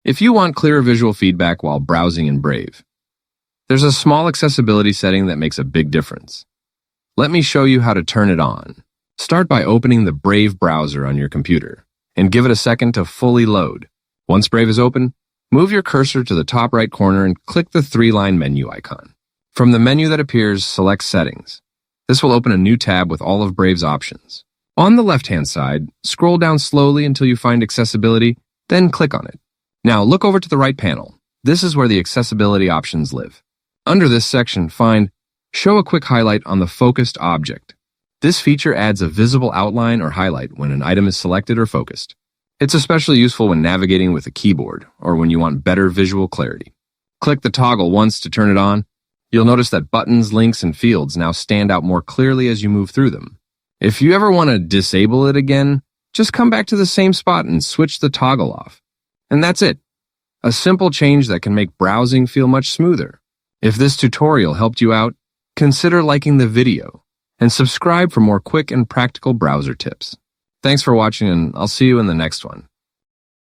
If you want clearer visual feedback while browsing in Brave, there's a small accessibility setting that makes a big difference. Let me show you how to turn it on. Start by opening the Brave browser on your computer and give it a second to fully load. Once Brave is open, move your cursor to the top right corner and click the three-line menu icon. From the menu that appears, select Settings. This will open a new tab with all of Brave's options. On the left-hand side, scroll down slowly until you find Accessibility, then click on it. Now look over to the right panel. This is where the accessibility options live. Under this section, find Show a quick highlight on the focused object. This feature adds a visible outline or highlight when an item is selected or focused. It's especially useful when navigating with a keyboard or when you want better visual clarity. Click the toggle once to turn it on. You'll notice that buttons, links, and fields now stand out more clearly as you move through them. If you ever want to disable it again, just come back to the same spot and switch the toggle off. And that's it. A simple change that can make browsing feel much smoother. If this tutorial helped you out, consider liking the video and subscribe for more quick and practical browser tips. Thanks for watching, and I'll see you in the next one.